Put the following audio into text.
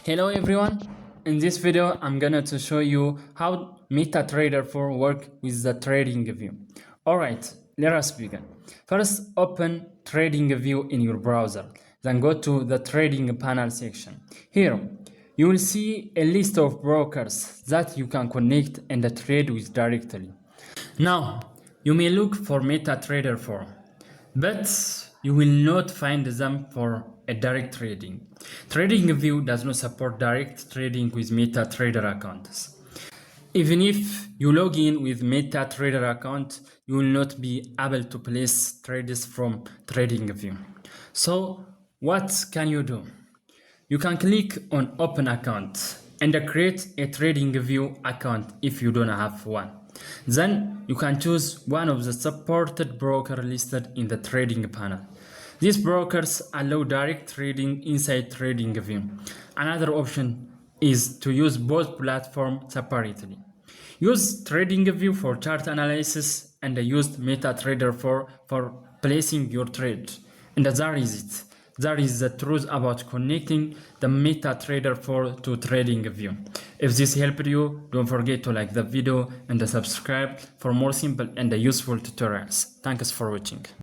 Hello everyone, in this video I'm gonna to show you how Metatrader 4 work with the Tradingview. Alright, let us begin. First open Tradingview in your browser, then go to the trading panel section. Here you will see a list of brokers that you can connect and trade with directly. Now you may look for Metatrader 4, but you will not find them for a direct trading. Tradingview does not support direct trading with Metatrader accounts. Even if you log in with Metatrader account, you will not be able to place trades from Tradingview. So what can you do? You can click on open account and create a Tradingview account if you don't have one. Then you can choose one of the supported brokers listed in the trading panel. These brokers allow direct trading inside Tradingview. Another option is to use both platforms separately. Use Tradingview for chart analysis and use Metatrader for placing your trade. And that is it. That is the truth about connecting the Metatrader 4 to Tradingview. If this helped you, don't forget to like the video and subscribe for more simple and useful tutorials. Thanks for watching.